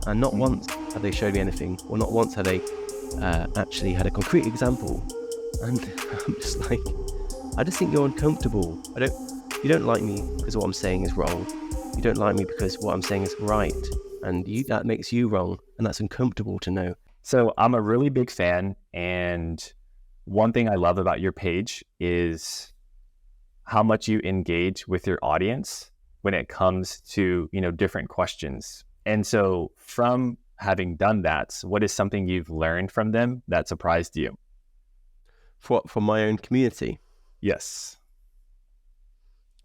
And not once have they showed me anything, or not once have they actually had a concrete example. And I'm just like, I just think you're uncomfortable. You don't like me because what I'm saying is wrong. You don't like me because what I'm saying is right. And that makes you wrong. And that's uncomfortable to know. So I'm a really big fan. And one thing I love about your page is how much you engage with your audience when it comes to, different questions. And so from having done that, what is something you've learned from them that surprised you? From my own community? Yes.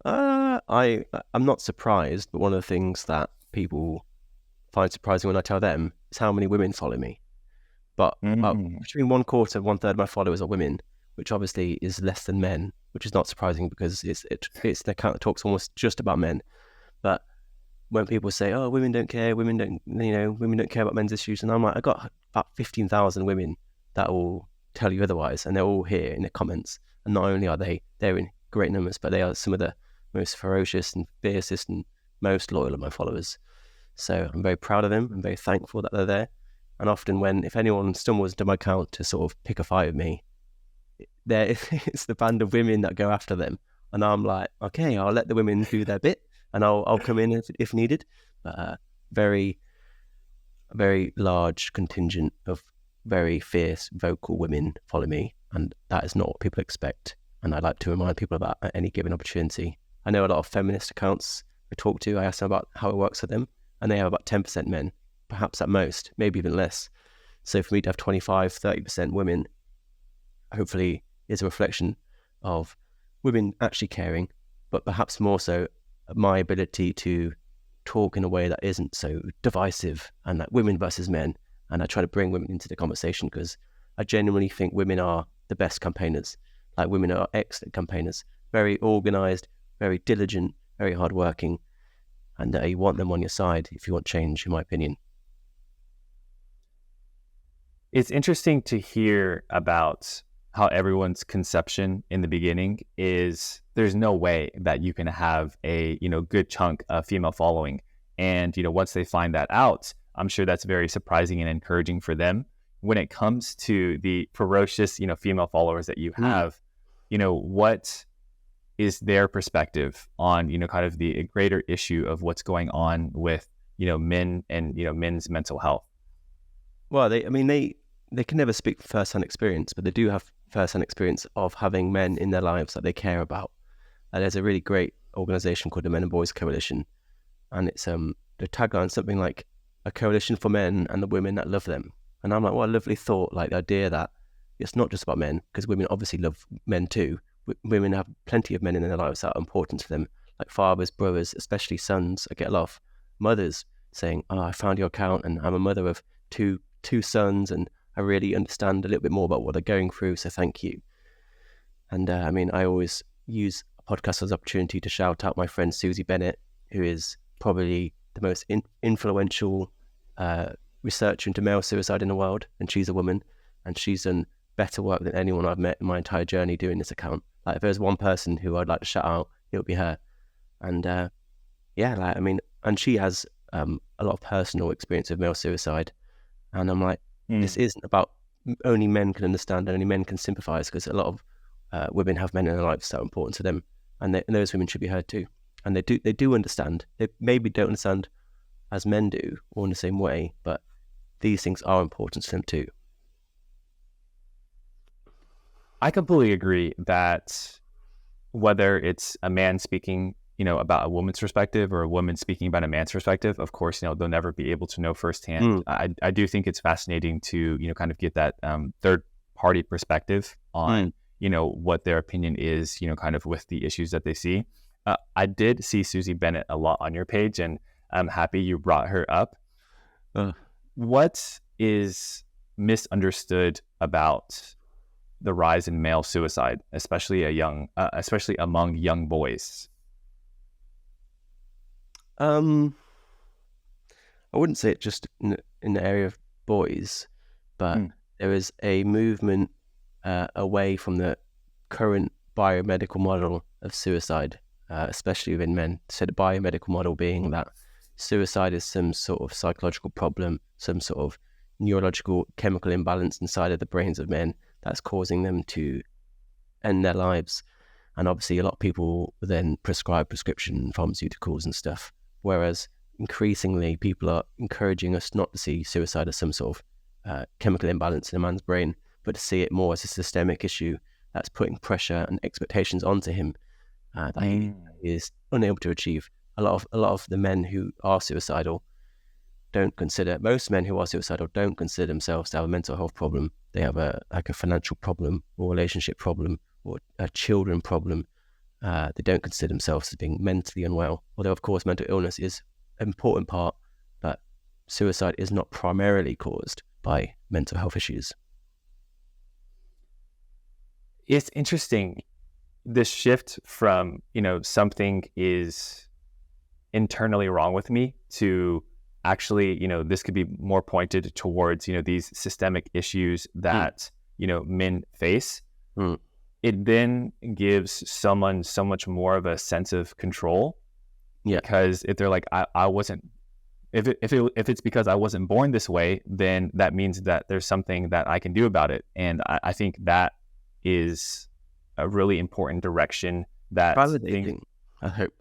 I'm not surprised, but one of the things that people find surprising when I tell them is how many women follow me. But between 1/4 and 1/3 of my followers are women, which obviously is less than men, which is not surprising because it's an account that talks almost just about men. But when people say, "Oh, women don't care, women don't care about men's issues," and I'm like, I got about 15,000 women that will tell you otherwise, and they're all here in the comments. And not only are they're in great numbers, but they are some of the most ferocious and fiercest and most loyal of my followers. So I'm very proud of them. I'm very thankful that they're there. And often if anyone stumbles into my account to sort of pick a fight with me, it's the band of women that go after them. And I'm like, okay, I'll let the women do their bit, and I'll come in if needed. But very, very large contingent of very fierce, vocal women follow me, and that is not what people expect. And I like to remind people of that at any given opportunity. I know a lot of feminist accounts I talk to, I ask them about how it works for them, and they have about 10% men, perhaps at most, maybe even less. So for me to have 25, 30% women, hopefully is a reflection of women actually caring, but perhaps more so my ability to talk in a way that isn't so divisive and like women versus men. And I try to bring women into the conversation because I genuinely think women are the best campaigners. Like, women are excellent campaigners, very organized, very diligent, very hardworking. And you want them on your side if you want change, in my opinion. It's interesting to hear about how everyone's conception in the beginning is there's no way that you can have a good chunk of female following. And once they find that out, I'm sure that's very surprising and encouraging for them. When it comes to the ferocious female followers that you have, what is their perspective on kind of the greater issue of what's going on with men and men's mental health? Well, they can never speak from first-hand experience, but they do have first-hand experience of having men in their lives that they care about. There's a really great organization called the Men and Boys Coalition, and it's the tagline something like a coalition for men and the women that love them. And I'm like, what a lovely thought, like the idea that it's not just about men, because women obviously love men too. Women have plenty of men in their lives that are important to them, like fathers, brothers, especially sons. I get a lot of mothers saying, "Oh, I found your account and I'm a mother of two sons, and I really understand a little bit more about what they're going through, so thank you." And I always use a podcast as an opportunity to shout out my friend Susie Bennett, who is probably the most influential researcher into male suicide in the world, and she's a woman, and she's done better work than anyone I've met in my entire journey doing this account. Like, if there's one person who I'd like to shout out, it would be her. And and she has a lot of personal experience of male suicide, and I'm like, this isn't about only men can understand and only men can sympathize, because a lot of women have men in their lives that are important to them, and those women should be heard too. And they do understand. They maybe don't understand as men do or in the same way, but these things are important to them too. I completely agree that whether it's a man speaking, about a woman's perspective or a woman speaking about a man's perspective, of course, they'll never be able to know firsthand. I do think it's fascinating to, kind of get that third party perspective on, what their opinion is, kind of with the issues that they see. I did see Susie Bennett a lot on your page, and I'm happy you brought her up. What is misunderstood about the rise in male suicide, especially among young boys? I wouldn't say it just in the area of boys, but there is a movement away from the current biomedical model of suicide, especially within men. So the biomedical model being that suicide is some sort of psychological problem, some sort of neurological chemical imbalance inside of the brains of men that's causing them to end their lives. And obviously a lot of people then prescribe prescription pharmaceuticals and stuff, whereas increasingly people are encouraging us not to see suicide as some sort of chemical imbalance in a man's brain, but to see it more as a systemic issue that's putting pressure and expectations onto him that he is unable to achieve. A lot of the men who are suicidal most men who are suicidal don't consider themselves to have a mental health problem. They have a financial problem or relationship problem or a children problem. They don't consider themselves as being mentally unwell. Although, of course, mental illness is an important part, but suicide is not primarily caused by mental health issues. It's interesting, this shift from, something is internally wrong with me to actually, this could be more pointed towards, these systemic issues that, men face. It then gives someone so much more of a sense of control. Yeah. Because if they're like, I wasn't, if it's because I wasn't born this way, then that means that there's something that I can do about it. And I think that is a really important direction that validating, I hope.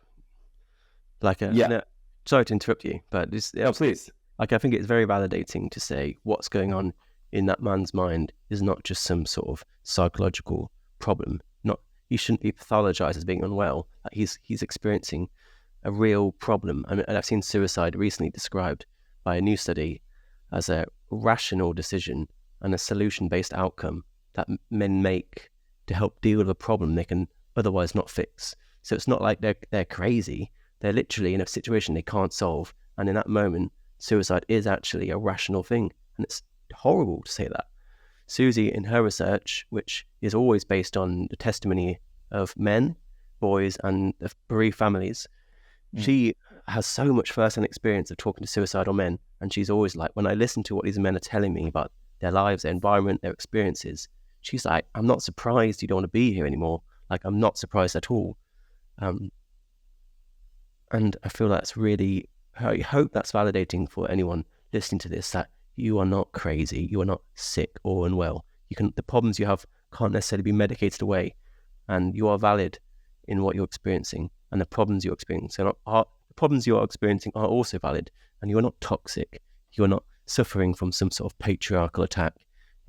Sorry to interrupt you, but please. I think it's very validating to say what's going on in that man's mind is not just some sort of psychological problem. He shouldn't be pathologized as being unwell. He's experiencing a real problem. And I've seen suicide recently described by a new study as a rational decision and a solution-based outcome that men make to help deal with a problem they can otherwise not fix. So it's not like they're crazy. They're literally in a situation they can't solve. And in that moment, suicide is actually a rational thing. And it's horrible to say that. Susie, in her research, which is always based on the testimony of men, boys, and the bereaved families, she has so much first-hand experience of talking to suicidal men. And she's always like, when I listen to what these men are telling me about their lives, their environment, their experiences, she's like, I'm not surprised you don't want to be here anymore. I'm not surprised at all. And I feel that's really, I hope that's validating for anyone listening to this, that you are not crazy, you are not sick or unwell. The problems you have can't necessarily be medicated away, and you are valid in what you're experiencing, and the problems you're experiencing the problems you are experiencing are also valid, and you are not toxic. You are not suffering from some sort of patriarchal attack.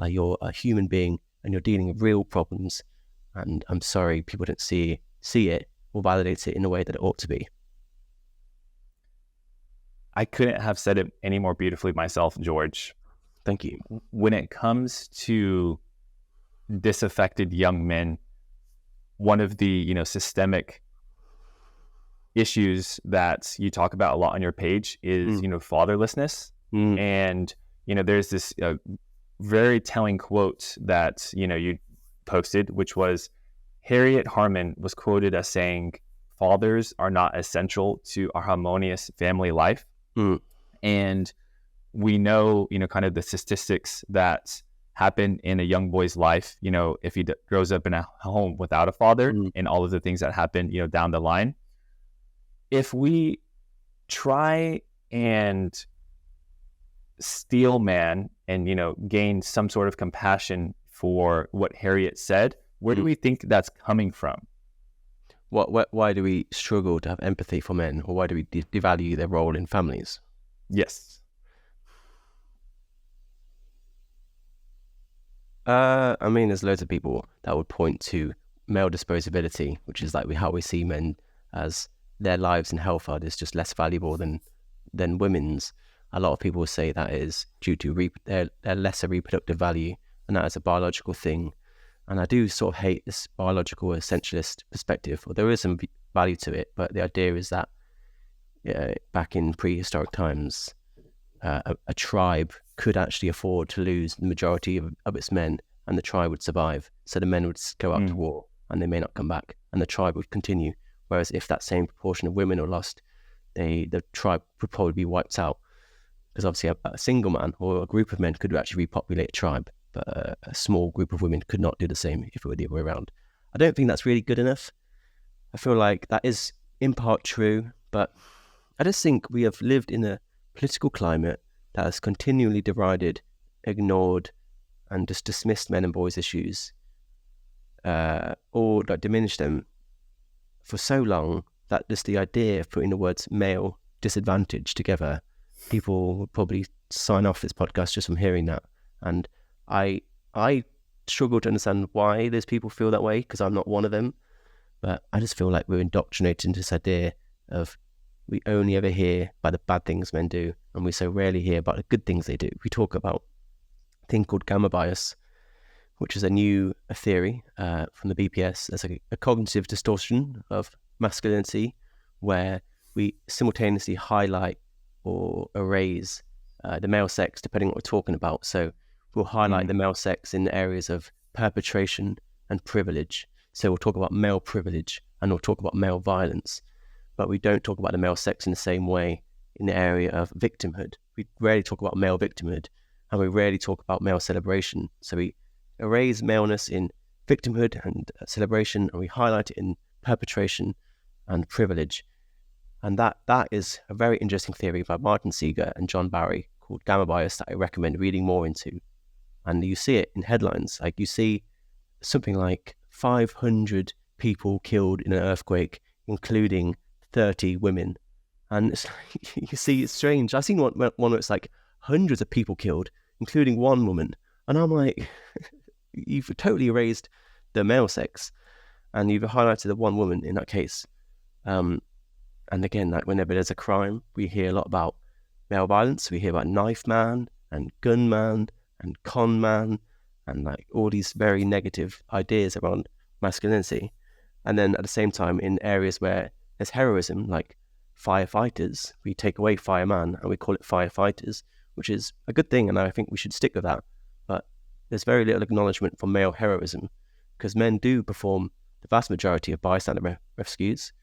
You're a human being, and you're dealing with real problems. And I'm sorry people don't see it or validate it in the way that it ought to be. I couldn't have said it any more beautifully myself, George. Thank you. When it comes to disaffected young men, one of the systemic issues that you talk about a lot on your page is fatherlessness. And there's this very telling quote that you posted, which was Harriet Harman was quoted as saying, "Fathers are not essential to our harmonious family life." And we know, kind of the statistics that happen in a young boy's life, if he grows up in a home without a father and all of the things that happen, down the line. If we try and steel man and, gain some sort of compassion for what Harriet said, where do we think that's coming from? Why do we struggle to have empathy for men, or why do we devalue their role in families? Yes. There's loads of people that would point to male disposability, which is how we see men, as their lives and health are just less valuable than women's. A lot of people say that is due to their lesser reproductive value, and that is a biological thing. And I do sort of hate this biological essentialist perspective. Well, there is some value to it, but the idea is that back in prehistoric times, a tribe could actually afford to lose the majority of its men, and the tribe would survive. So the men would go out to war, and they may not come back, and the tribe would continue. Whereas if that same proportion of women are lost, the tribe would probably be wiped out. Because obviously a single man or a group of men could actually repopulate a tribe, but a small group of women could not do the same if it were the other way around. I don't think that's really good enough. I feel like that is in part true, but I just think we have lived in a political climate that has continually divided, ignored, and just dismissed men and boys issues, or like diminished them for so long that just the idea of putting the words male disadvantage together, people will probably sign off this podcast just from hearing that. And I struggle to understand why those people feel that way, because I'm not one of them. But I just feel like we're indoctrinated into this idea of we only ever hear about the bad things men do, and we so rarely hear about the good things they do. We talk about a thing called gamma bias, which is a theory from the BPS. There's a cognitive distortion of masculinity where we simultaneously highlight or erase the male sex depending on what we're talking about. So we'll highlight the male sex in areas of perpetration and privilege. So we'll talk about male privilege and we'll talk about male violence, but we don't talk about the male sex in the same way in the area of victimhood. We rarely talk about male victimhood, and we rarely talk about male celebration. So we erase maleness in victimhood and celebration, and we highlight it in perpetration and privilege. And that is a very interesting theory by Martin Seeger and John Barry called gamma bias that I recommend reading more into. And you see it in headlines. Like you see something like 500 people killed in an earthquake, including 30 women. And it's like, you see, it's strange. I've seen one where it's like hundreds of people killed, including one woman. And I'm like, you've totally erased the male sex and you've highlighted the one woman in that case. And again, like whenever there's a crime, we hear a lot about male violence. We hear about knife man and gun man and con man and like all these very negative ideas around masculinity. And then at the same time, in areas where there's heroism, like firefighters, we take away fireman and we call it firefighters, which is a good thing, and I think we should stick with that. But there's very little acknowledgement for male heroism, because men do perform the vast majority of bystander rescues.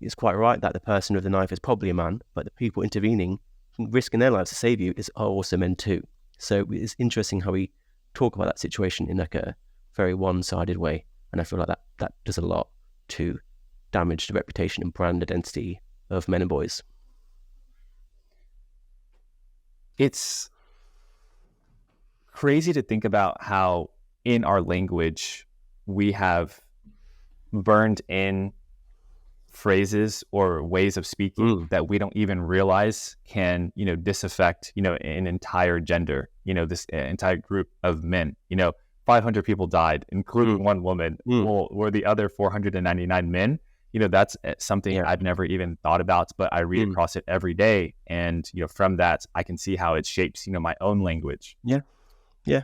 It's quite right that the person with the knife is probably a man, but the people intervening, risking their lives to save you, are also men too. So it's interesting how we talk about that situation in like a very one-sided way, and I feel like that does a lot to damage the reputation and brand identity of men and boys. It's crazy to think about how in our language we have burned in phrases or ways of speaking that we don't even realize can, disaffect, an entire gender, this entire group of men. 500 people died, including one woman. Well, were the other 499 men? That's something I've never even thought about, but I read across it every day. And, from that, I can see how it shapes, my own language. Yeah. Yeah.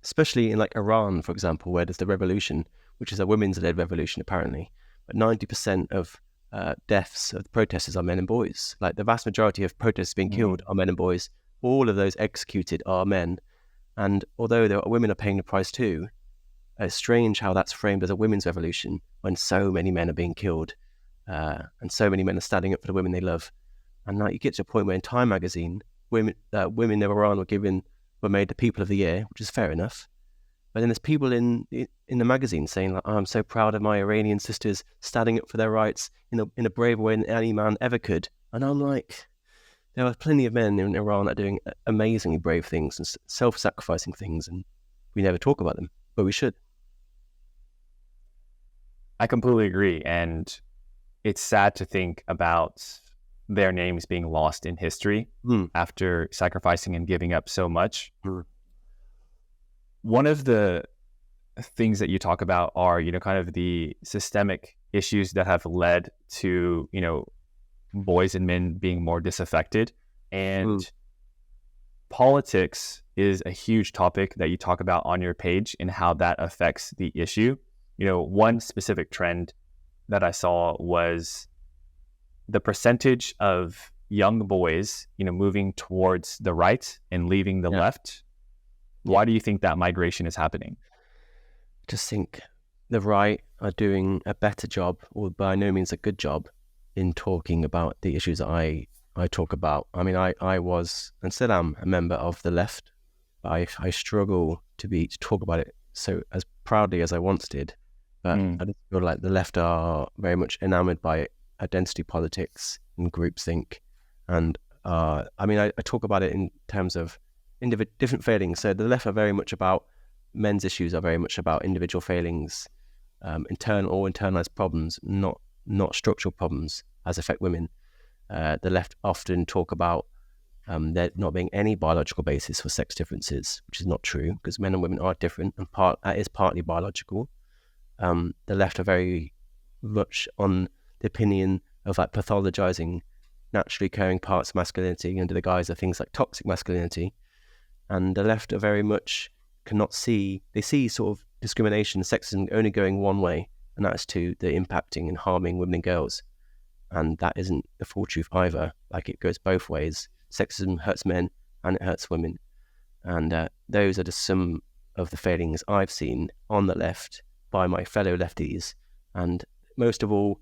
Especially in like Iran, for example, where there's the revolution, which is a women's-led revolution, apparently. But 90% of deaths of the protesters are men and boys. Like the vast majority of protesters being killed are men and boys. All of those executed are men. And although women are paying the price too, it's strange how that's framed as a women's revolution when so many men are being killed and so many men are standing up for the women they love. And like you get to a point where in Time magazine, women in Iran were made the people of the year, which is fair enough. But then there's people in the magazine saying like, oh, I'm so proud of my Iranian sisters standing up for their rights in a braver way than any man ever could. And I'm like, there are plenty of men in Iran that are doing amazingly brave things and self-sacrificing things, and we never talk about them, but we should. I completely agree, and it's sad to think about their names being lost in history after sacrificing and giving up so much. One of the things that you talk about are, kind of the systemic issues that have led to, boys and men being more disaffected. And politics is a huge topic that you talk about on your page and how that affects the issue. One specific trend that I saw was the percentage of young boys, moving towards the right and leaving the left. Why do you think that migration is happening? I just think the right are doing a better job, or by no means a good job, in talking about the issues that I talk about. I mean, I was and still am a member of the left, but I struggle to talk about it so as proudly as I once did. But I just feel like the left are very much enamored by identity politics and groupthink, And I mean, I talk about it in terms of different failings. So the left are very much about men's issues are very much about individual failings, internal or internalized problems, not structural problems as affect women. The left often talk about there not being any biological basis for sex differences, which is not true, because men and women are different, and that is partly biological. The left are very much on the opinion of like pathologizing naturally occurring parts of masculinity under the guise of things like toxic masculinity. And the left are very much they see sort of discrimination, sexism only going one way, and that's to the impacting and harming women and girls. And that isn't the full truth either. Like, it goes both ways. Sexism hurts men and it hurts women. And those are just some of the failings I've seen on the left by my fellow lefties. And most of all,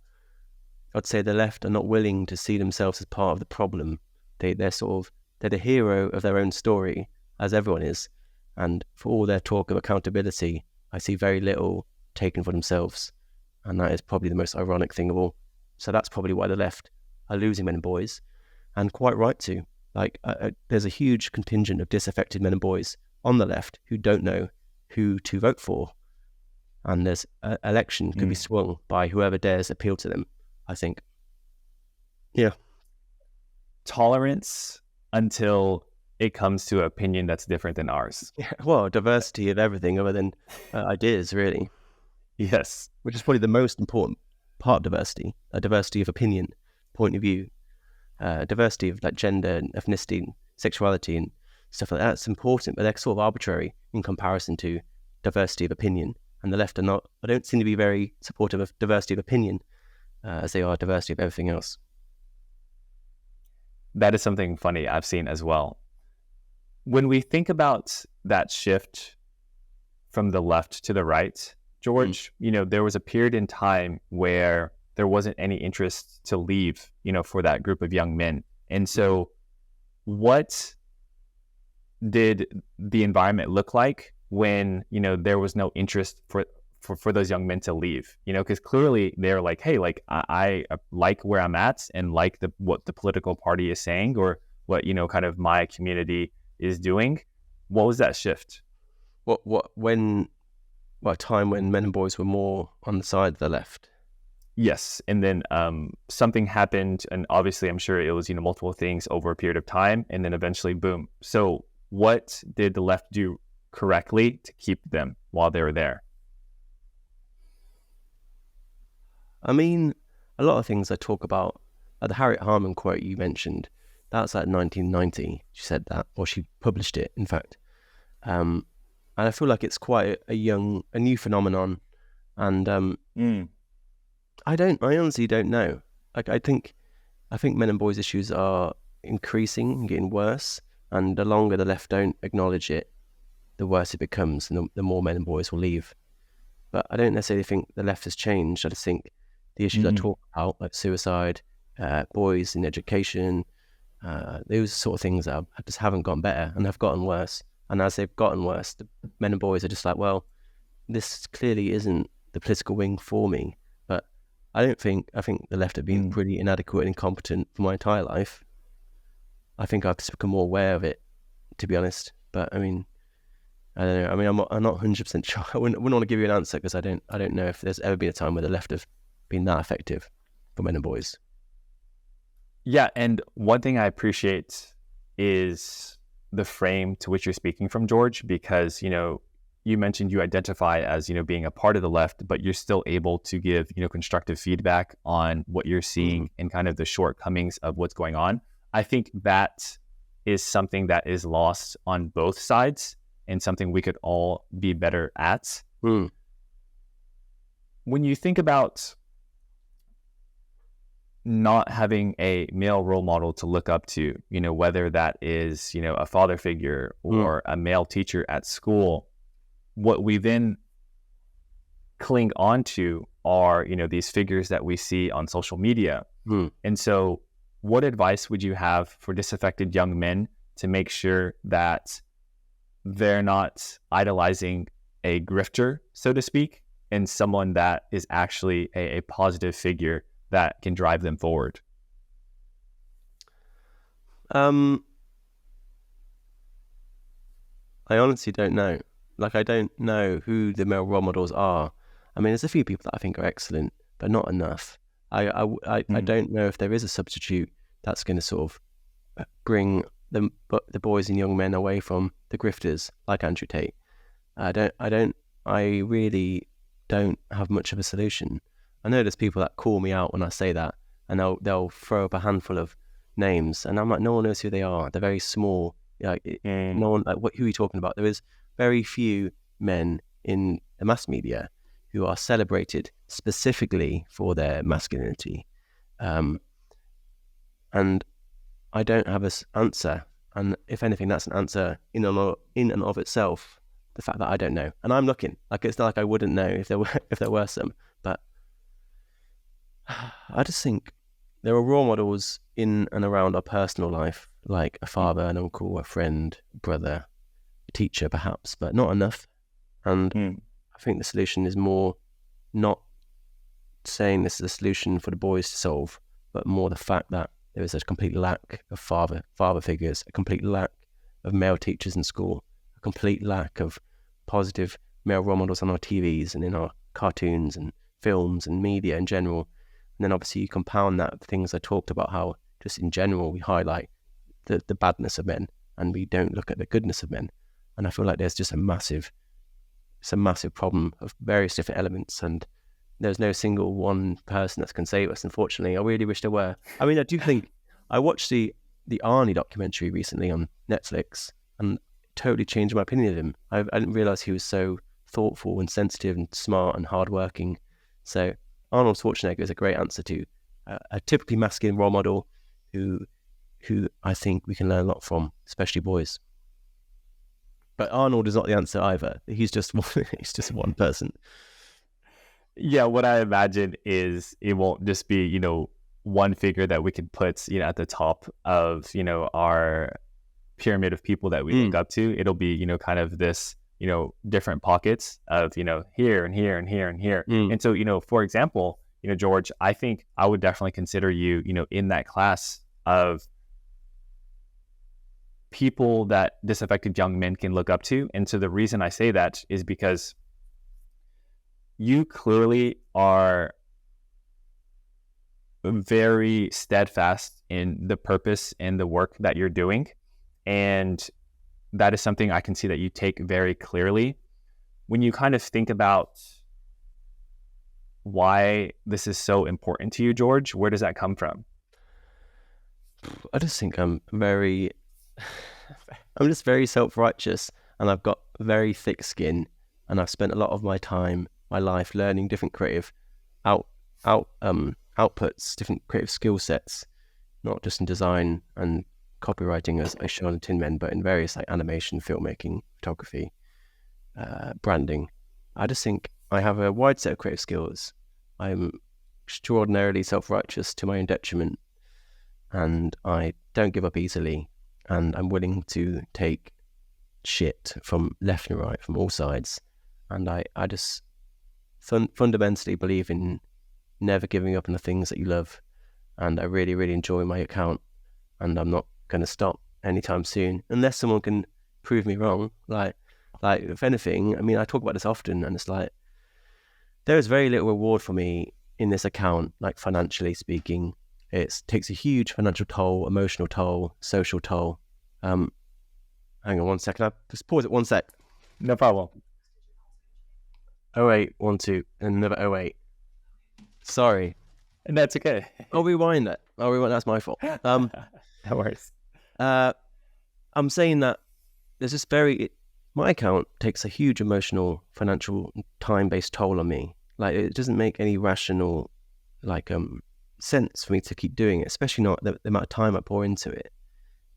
I'd say the left are not willing to see themselves as part of the problem. They're the hero of their own story, as everyone is. And for all their talk of accountability, I see very little taken for themselves. And that is probably the most ironic thing of all. So that's probably why the left are losing men and boys, and quite right to. Like, there's a huge contingent of disaffected men and boys on the left who don't know who to vote for. And there's an election could be swung by whoever dares appeal to them, I think. Yeah. Tolerance until it comes to an opinion that's different than ours. Yeah, well, diversity of everything other than ideas, really. Yes. Which is probably the most important part of diversity. A diversity of opinion, point of view, diversity of like gender and ethnicity and sexuality and stuff like that. It's important, but they're sort of arbitrary in comparison to diversity of opinion. And the left are not, I don't seem to be very supportive of diversity of opinion as they are diversity of everything else. That is something funny I've seen as well. When we think about that shift from the left to the right, George, there was a period in time where there wasn't any interest to leave, for that group of young men. And so what did the environment look like when, there was no interest for those young men to leave? Because clearly they're like, hey, like I like where I'm at and like what the political party is saying, or what, kind of my community is doing. What was that shift? A time when men and boys were more on the side of the left? Yes. And then something happened, and obviously I'm sure it was, multiple things over a period of time, and then eventually, boom. So what did the left do correctly to keep them while they were there? I mean, a lot of things I talk about, the Harriet Harman quote you mentioned, that's like 1990. She said that, or she published it, in fact. And I feel like it's quite a new phenomenon. And I honestly don't know. Like, I think men and boys issues are increasing and getting worse. And the longer the left don't acknowledge it, the worse it becomes, and the more men and boys will leave. But I don't necessarily think the left has changed. I just think the issues I talk about, like suicide, boys in education, those sort of things that just haven't gotten better and have gotten worse. And as they've gotten worse, the men and boys are just like, well, this clearly isn't the political wing for me. But I think the left have been pretty inadequate and incompetent for my entire life. I think I've just become more aware of it, to be honest. But I mean, I don't know. I mean, I'm not 100% sure. I wouldn't want to give you an answer, because I don't know if there's ever been a time where the left have been that effective for men and boys. Yeah, and one thing I appreciate is the frame to which you're speaking from, George, because, you mentioned you identify as, being a part of the left, but you're still able to give, constructive feedback on what you're seeing and kind of the shortcomings of what's going on. I think that is something that is lost on both sides and something we could all be better at. When you think about not having a male role model to look up to, whether that is, a father figure or a male teacher at school, what we then cling on to are, these figures that we see on social media. And so what advice would you have for disaffected young men to make sure that they're not idolizing a grifter, so to speak, and someone that is actually a positive figure that can drive them forward? I honestly don't know. Like, I don't know who the male role models are. I mean, there's a few people that I think are excellent, but not enough. I don't know if there is a substitute that's going to sort of bring the boys and young men away from the grifters like Andrew Tate. I really don't have much of a solution. I know there's people that call me out when I say that, and they'll throw up a handful of names, and I'm like, no one knows who they are. They're very small. No one, who are you talking about? There is very few men in the mass media who are celebrated specifically for their masculinity, and I don't have an answer. And if anything, that's an answer in and of itself. The fact that I don't know, and I'm looking. Like, it's not like I wouldn't know if there were some, but I just think there are role models in and around our personal life, like a father, an uncle, a friend, brother, a teacher, perhaps, but not enough. And I think the solution is more not saying this is a solution for the boys to solve, but more the fact that there is a complete lack of father figures, a complete lack of male teachers in school, a complete lack of positive male role models on our TVs and in our cartoons and films and media in general. And then obviously you compound that with things I talked about, how just in general we highlight the badness of men and we don't look at the goodness of men. And I feel like there's just a massive problem of various different elements, and there's no single one person that can save us, unfortunately. I really wish there were. I mean, I do think I watched the Arnie documentary recently on Netflix, and totally changed my opinion of him. I didn't realize he was so thoughtful and sensitive and smart and hardworking. So Arnold Schwarzenegger is a great answer to a typically masculine role model who I think we can learn a lot from, especially boys. But Arnold is not the answer either. He's just one person. Yeah, what I imagine is it won't just be, one figure that we can put, at the top of, our pyramid of people that we look up to. It'll be, kind of this, different pockets of, here and here and here and here. And so, for example, George, I think I would definitely consider you, in that class of people that disaffected young men can look up to. And so the reason I say that is because you clearly are very steadfast in the purpose and the work that you're doing. And that is something I can see that you take very clearly. When you kind of think about why this is so important to you, George, where does that come from? I just think I'm just very self-righteous, and I've got very thick skin, and I've spent a lot of my life learning different creative outputs, different creative skill sets, not just in design and copywriting as I show on TheTinMen, but in various like animation, filmmaking, photography, branding. I just think I have a wide set of creative skills. I'm extraordinarily self-righteous to my own detriment, and I don't give up easily, and I'm willing to take shit from left and right, from all sides. And I just fundamentally believe in never giving up on the things that you love, and I really, really enjoy my account, and I'm not going to stop anytime soon unless someone can prove me wrong. Like if anything, I mean, I talk about this often, and it's like there is very little reward for me in this account, like financially speaking. It takes a huge financial toll, emotional toll, social toll. Hang on 1 second. I'll just pause it 1 sec. No problem. 08, 1, 2, and another 08. Sorry. And that's okay. I'll rewind that. That's my fault. No worries. I'm saying that there's this my account takes a huge emotional, financial, time-based toll on me. Like, it doesn't make any rational, sense for me to keep doing it, especially not the amount of time I pour into it.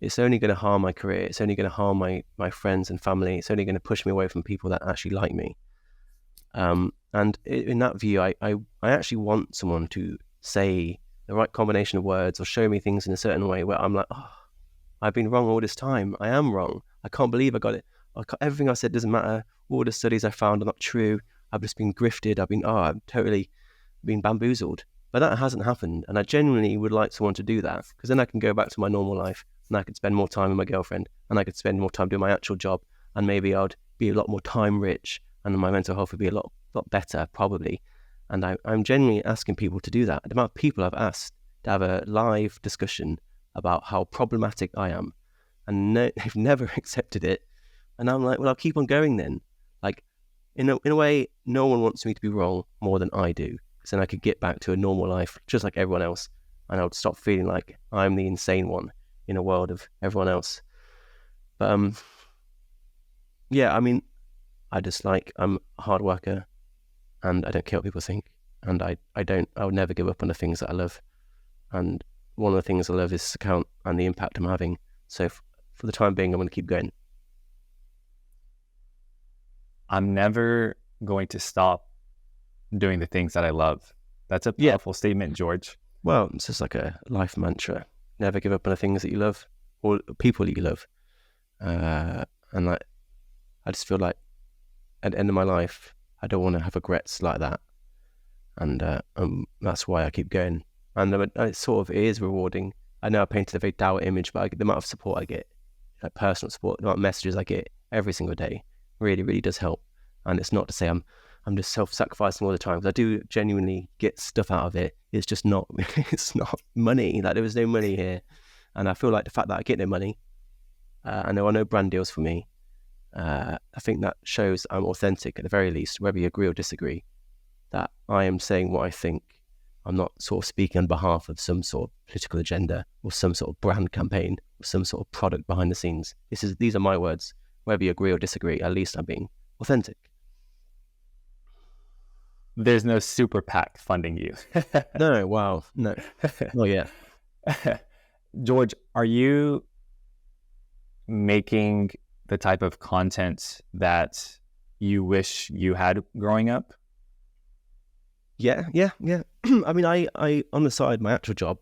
It's only going to harm my career. It's only going to harm my friends and family. It's only going to push me away from people that actually like me. And in that view, I actually want someone to say the right combination of words or show me things in a certain way where I'm like, oh, I've been wrong all this time. I am wrong. I can't believe I got it. Everything I said doesn't matter. All the studies I found are not true. I've just been grifted. I've totally been bamboozled. But that hasn't happened. And I genuinely would like someone to do that, because then I can go back to my normal life, and I could spend more time with my girlfriend, and I could spend more time doing my actual job, and maybe I'd be a lot more time rich, and my mental health would be a lot better, probably. And I'm genuinely asking people to do that. The amount of people I've asked to have a live discussion about how problematic I am, and they've never accepted it. And I'm like, well, I'll keep on going then. Like, in a way, no one wants me to be wrong more than I do, because then I could get back to a normal life just like everyone else, and I would stop feeling like I'm the insane one in a world of everyone else. But yeah, I mean, I'm a hard worker, and I don't care what people think, and I would never give up on the things that I love. And one of the things I love is this account and the impact I'm having. So for the time being, I'm going to keep going. I'm never going to stop doing the things that I love. That's a powerful statement, George. Well, it's just like a life mantra. Never give up on the things that you love or people that you love. And like, I just feel like at the end of my life, I don't want to have regrets like that. And that's why I keep going. And it sort of is rewarding. I know I painted a very dour image, but the amount of support I get, like personal support, the amount of messages I get every single day really, really does help. And it's not to say I'm just self-sacrificing all the time, because I do genuinely get stuff out of it. It's just not, it's not money. Like, there was no money here. And I feel like the fact that I get no money, and there are no brand deals for me, I think that shows I'm authentic at the very least, whether you agree or disagree, that I am saying what I think. I'm not sort of speaking on behalf of some sort of political agenda or some sort of brand campaign or some sort of product behind the scenes. These are my words. Whether you agree or disagree, at least I'm being authentic. There's no super PAC funding you. No, wow, no. Oh, yeah. George, are you making the type of content that you wish you had growing up? Yeah. I mean, I on the side, my actual job,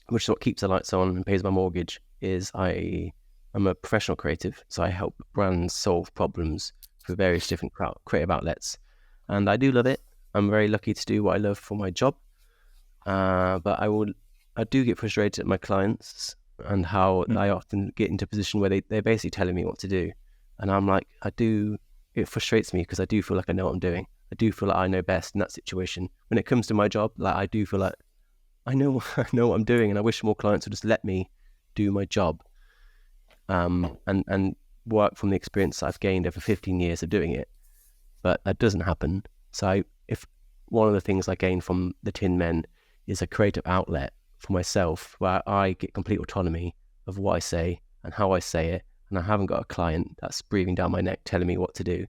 which is what keeps the lights on and pays my mortgage, is I'm a professional creative. So I help brands solve problems for various different creative outlets. And I do love it. I'm very lucky to do what I love for my job. But I do get frustrated at my clients and how I often get into a position where they're basically telling me what to do. And I'm like, it frustrates me because I do feel like I know what I'm doing. I do feel like I know best in that situation. When it comes to my job, like, I do feel like I know what I'm doing, and I wish more clients would just let me do my job, and work from the experience I've gained over 15 years of doing it. But that doesn't happen. So if one of the things I gain from TheTinMen is a creative outlet for myself, where I get complete autonomy of what I say and how I say it, and I haven't got a client that's breathing down my neck telling me what to do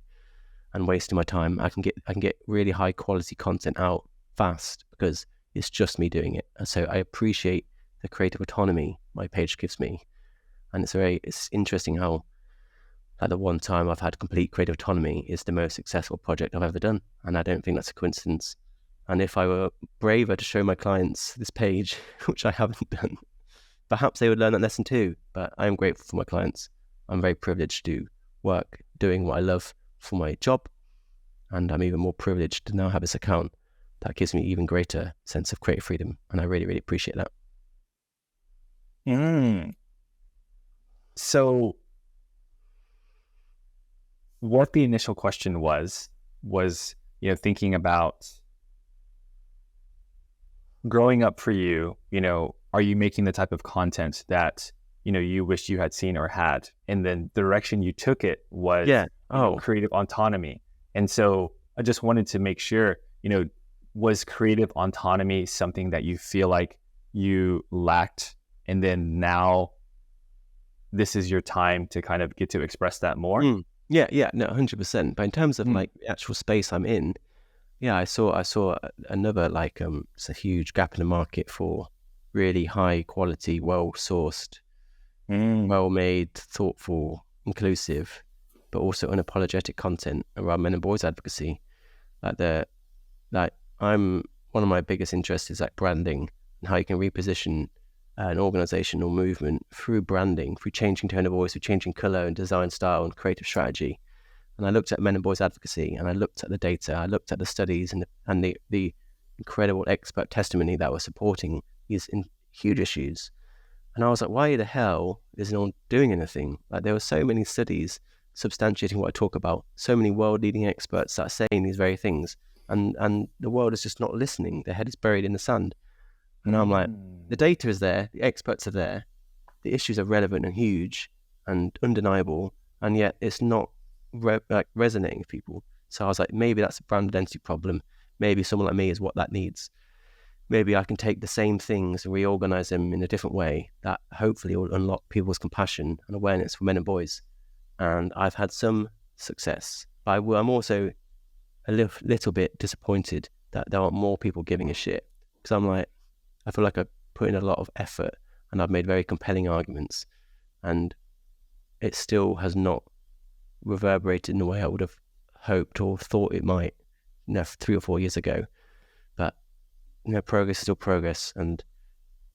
and wasting my time, I can get really high quality content out fast because it's just me doing it. And so I appreciate the creative autonomy my page gives me. And it's interesting how, at the one time I've had complete creative autonomy, is the most successful project I've ever done. And I don't think that's a coincidence. And if I were braver to show my clients this page, which I haven't done, perhaps they would learn that lesson too. But I am grateful for my clients. I'm very privileged to work doing what I love for my job. And I'm even more privileged to now have this account that gives me even greater sense of creative freedom. And I really, really appreciate that. So what the initial question was, thinking about growing up for you, are you making the type of content that, you wish you had seen or had? And then the direction you took it was creative autonomy. And so I just wanted to make sure, was creative autonomy something that you feel like you lacked, and then now this is your time to kind of get to express that more? Yeah, no, 100%. But in terms of like the actual space I'm in, yeah, I saw another it's a huge gap in the market for really high quality, well sourced, well made, thoughtful, inclusive, but also unapologetic content around men and boys advocacy. I'm one of my biggest interests is like branding and how you can reposition an organization or movement through branding, through changing tone of voice, through changing color and design style and creative strategy. And I looked at men and boys advocacy, and I looked at the data, I looked at the studies and the incredible expert testimony that was supporting these huge issues. And I was like, why the hell is no one doing anything? Like, there were so many studies substantiating what I talk about, so many world-leading experts that are saying these very things, and the world is just not listening. Their head is buried in the sand. And I'm like, the data is there, the experts are there, the issues are relevant and huge and undeniable, and yet it's not resonating with people. So I was like, maybe that's a brand identity problem. Maybe someone like me is what that needs. Maybe I can take the same things and reorganize them in a different way that hopefully will unlock people's compassion and awareness for men and boys. And I've had some success. But I'm also a little bit disappointed that there aren't more people giving a shit. Because I'm like, I feel like I've put in a lot of effort and I've made very compelling arguments, and it still has not reverberated in the way I would have hoped or thought it might, 3 or 4 years ago. But progress is still progress. And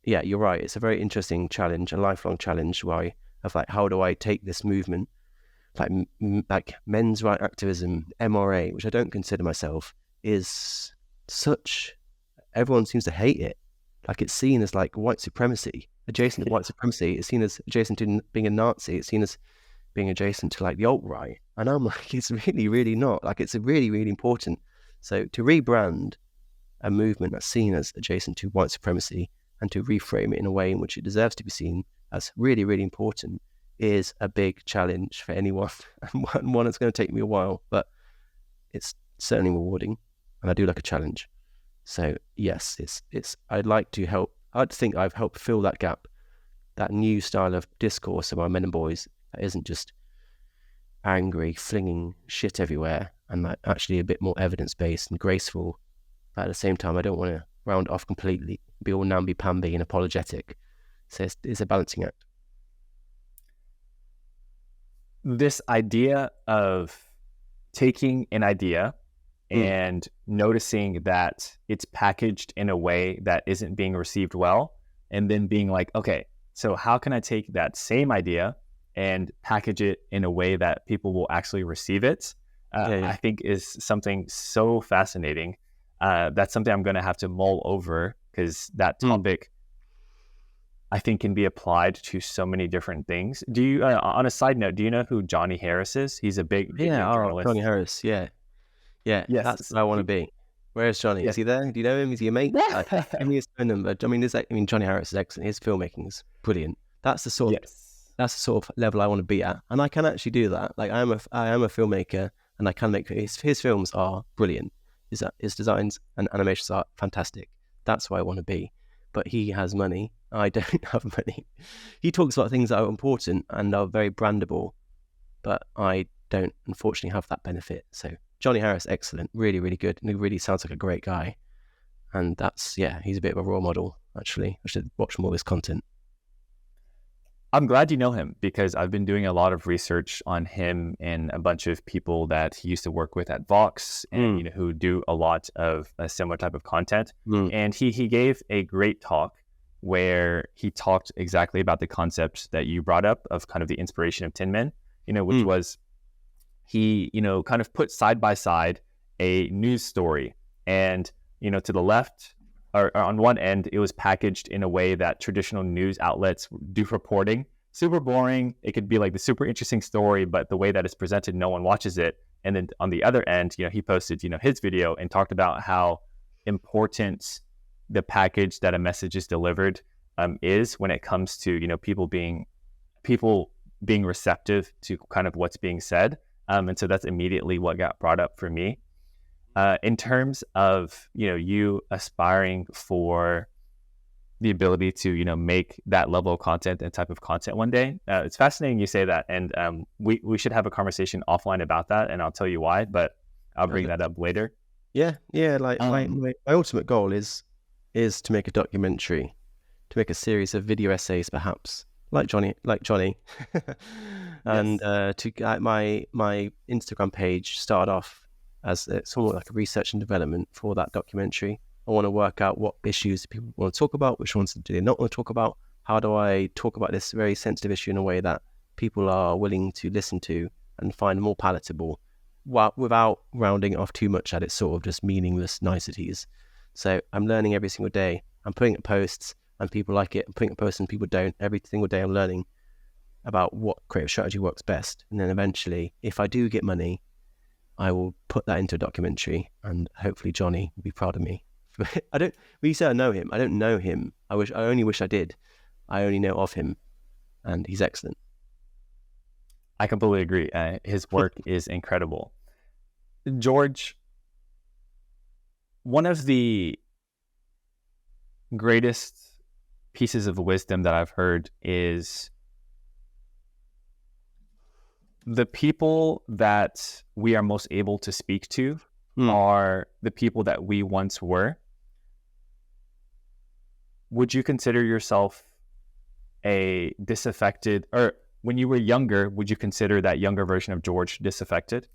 yeah, you're right. It's a very interesting challenge, a lifelong challenge, of like, how do I take this movement, like men's right activism, MRA, which I don't consider myself, is such, everyone seems to hate it. Like, it's seen as like white supremacy, adjacent to white supremacy. It's seen as adjacent to being a Nazi. It's seen as being adjacent to like the alt-right. And I'm like, it's really, really not. Like, it's really, really important. So to rebrand a movement that's seen as adjacent to white supremacy and to reframe it in a way in which it deserves to be seen as really, really important is a big challenge for anyone, and one that's going to take me a while, but it's certainly rewarding, and I do like a challenge. So yes, I'd like to help. I'd think I've helped fill that gap, that new style of discourse about men and boys that isn't just angry, flinging shit everywhere, and like actually a bit more evidence-based and graceful. But at the same time, I don't want to round it off completely, be all namby-pamby and apologetic. So it's a balancing act. This idea of taking an idea and noticing that it's packaged in a way that isn't being received well, and then being like, okay, so how can I take that same idea and package it in a way that people will actually receive it? I think is something so fascinating. That's something I'm going to have to mull over, because that topic, I think, can be applied to so many different things. Do you, on a side note, do you know who Johnny Harris is? He's a big journalist. Johnny Harris, yeah. Yes. That's what I want to be. Where's Johnny? Yes. Is he there? Do you know him? Is he a mate? Give me his phone number. I mean, Johnny Harris is excellent. His filmmaking is brilliant. That's the sort of level I want to be at, and I can actually do that. Like, I am a filmmaker, and I can make his films are brilliant. His designs and animations are fantastic. That's where I want to be. But he has money. I don't have money. He talks about things that are important and are very brandable, but I don't, unfortunately, have that benefit. So Johnny Harris, excellent, really, really good, and he really sounds like a great guy. And he's a bit of a role model, actually. I should watch more of his content. I'm glad you know him, because I've been doing a lot of research on him and a bunch of people that he used to work with at Vox, and who do a lot of a similar type of content. And he gave a great talk where he talked exactly about the concept that you brought up of kind of the inspiration of TinMen, which was he, kind of put side by side a news story, and to the left, or on one end, it was packaged in a way that traditional news outlets do reporting. Super boring. It could be like the super interesting story, but the way that it's presented, no one watches it. And then on the other end, he posted, his video and talked about how important the package that a message is delivered is when it comes to, people being receptive to kind of what's being said. And so that's immediately what got brought up for me. In terms of, you aspiring for the ability to, make that level of content and type of content one day, it's fascinating you say that. And we should have a conversation offline about that, and I'll tell you why, but I'll bring that up later. Yeah. Like my ultimate goal is to make a documentary, to make a series of video essays, perhaps, like Johnny. And to get my Instagram page started off as somewhat like a research and development for that documentary. I want to work out what issues people want to talk about, which ones do they not want to talk about. How do I talk about this very sensitive issue in a way that people are willing to listen to and find more palatable, without rounding it off too much at its sort of just meaningless niceties. So I'm learning every single day. I'm putting up posts. and people like it. I'm putting a post and people don't. Every single day I'm learning about what creative strategy works best. And then eventually, if I do get money, I will put that into a documentary, and hopefully Johnny will be proud of me. When you say I know him, I don't know him. I only wish I did. I only know of him, and he's excellent. I completely agree. His work is incredible. George, one of the greatest pieces of wisdom that I've heard is the people that we are most able to speak to are the people that we once were. Would you consider yourself a disaffected, or when you were younger, would you consider that younger version of George disaffected?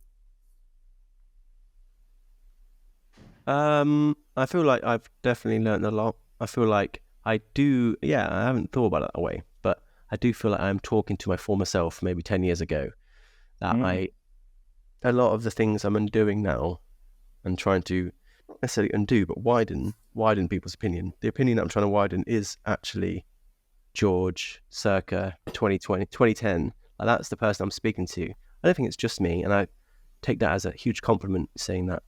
I feel like I've definitely learned a lot. I feel like I do, I haven't thought about it that way, but I do feel like I'm talking to my former self maybe 10 years ago, that a lot of the things I'm undoing now and trying to not necessarily undo, but widen people's opinion. The opinion that I'm trying to widen is actually George circa 2020, 2010. Like, that's the person I'm speaking to. I don't think it's just me, and I take that as a huge compliment, saying that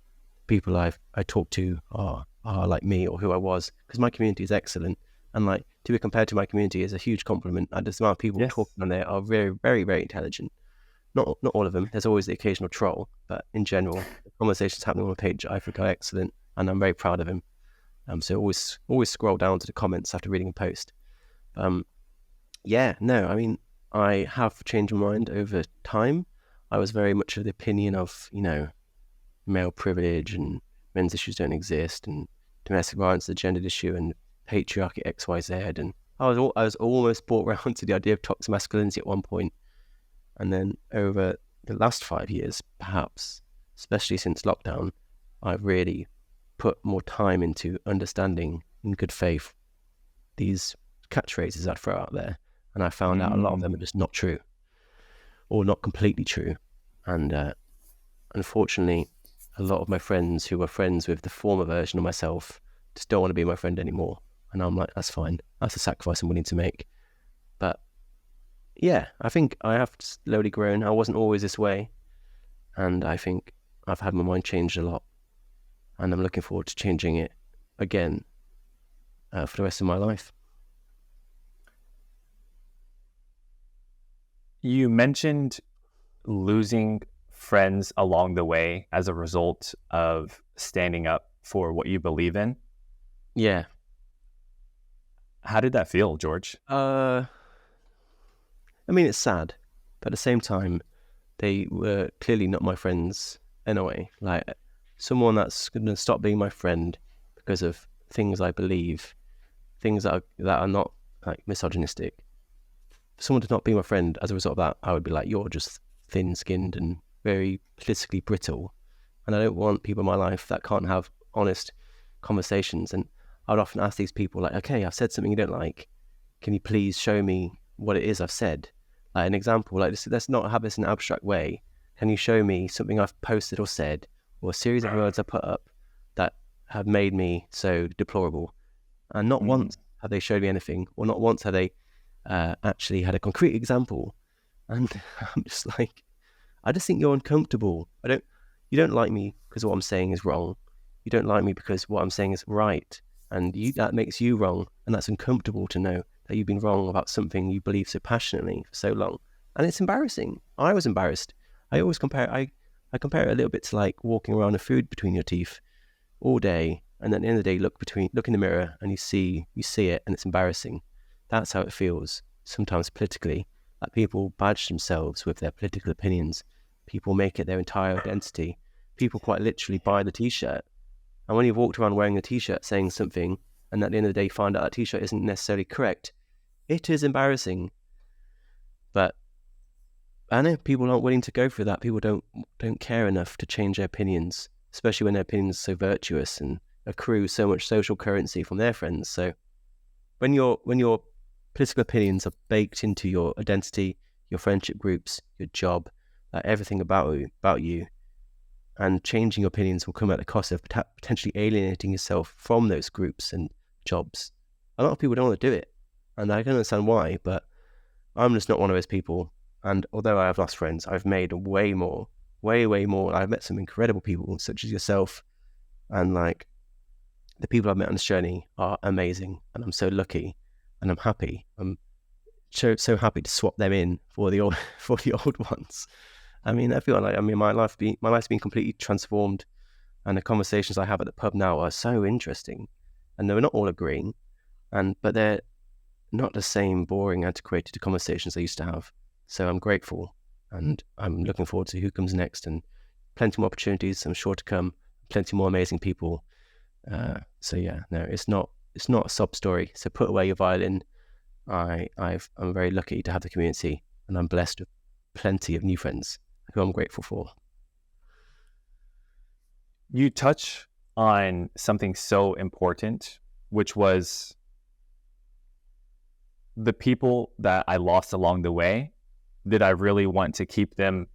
people I talk to are like me or who I was, because my community is excellent, and like to be compared to my community is a huge compliment. And the amount of people talking on there are very, very, very intelligent. Not all of them. There's always the occasional troll, but in general, the conversations happening on the page I think are excellent, and I'm very proud of him. So always scroll down to the comments after reading a post. I mean, I have changed my mind over time. I was very much of the opinion of, male privilege and men's issues don't exist, and domestic violence is a gendered issue, and patriarchy XYZ, and I was almost brought around to the idea of toxic masculinity at one point. And then over the last 5 years, perhaps, especially since lockdown, I've really put more time into understanding in good faith these catchphrases I'd throw out there. And I found out a lot of them are just not true, or not completely true. And unfortunately, a lot of my friends who were friends with the former version of myself just don't want to be my friend anymore. And I'm like, that's fine. That's a sacrifice I'm willing to make. But yeah, I think I have slowly grown. I wasn't always this way. And I think I've had my mind changed a lot. And I'm looking forward to changing it again for the rest of my life. You mentioned losing friends along the way as a result of standing up for what you believe in. Yeah. How did that feel, George? I mean, it's sad, but at the same time, they were clearly not my friends anyway. Like, someone that's going to stop being my friend because of things I believe, things that are not like misogynistic. For someone to not be my friend as a result of that, I would be like, you're just thin-skinned and very politically brittle. And I don't want people in my life that can't have honest conversations. And I would often ask these people, like, okay, I've said something you don't like. Can you please show me what it is I've said? Like an example, like this, let's not have this in an abstract way. Can you show me something I've posted or said, or a series of words I put up that have made me so deplorable? And not once have they showed me anything, or not once have they actually had a concrete example. And I'm just like, I just think you're uncomfortable. You don't like me because what I'm saying is wrong. You don't like me because what I'm saying is right. And that makes you wrong. And that's uncomfortable to know that you've been wrong about something you believe so passionately for so long. And it's embarrassing. I was embarrassed. I always compare I compare it a little bit to like walking around with food between your teeth all day, and then at the end of the day look in the mirror and you see it, and it's embarrassing. That's how it feels sometimes politically. Like, people badge themselves with their political opinions. People make it their entire identity. People quite literally buy the t-shirt. And when you've walked around wearing a t-shirt saying something, and at the end of the day find out that t-shirt isn't necessarily correct, it is embarrassing. But I know people aren't willing to go through that. People don't care enough to change their opinions, especially when their opinions are so virtuous and accrue so much social currency from their friends. So when your political opinions are baked into your identity, your friendship groups, your job, everything about you, and changing your opinions will come at the cost of potentially alienating yourself from those groups and jobs, a lot of people don't want to do it, and I can understand why, but I'm just not one of those people. And although I have lost friends, I've made way more. I've met some incredible people, such as yourself, and like the people I've met on this journey are amazing, and I'm so lucky, and I'm happy. I'm so happy to swap them in for the old ones. I mean, I feel like my life's been completely transformed, and the conversations I have at the pub now are so interesting, and they're not all agreeing, but they're not the same boring, antiquated conversations I used to have. So I'm grateful, and I'm looking forward to who comes next, and plenty more opportunities I'm sure to come, plenty more amazing people. So yeah, no, it's not a sob story. So put away your violin. I'm very lucky to have the community, and I'm blessed with plenty of new friends who I'm grateful for. You touch on something so important, which was the people that I lost along the way. Did I really want to keep them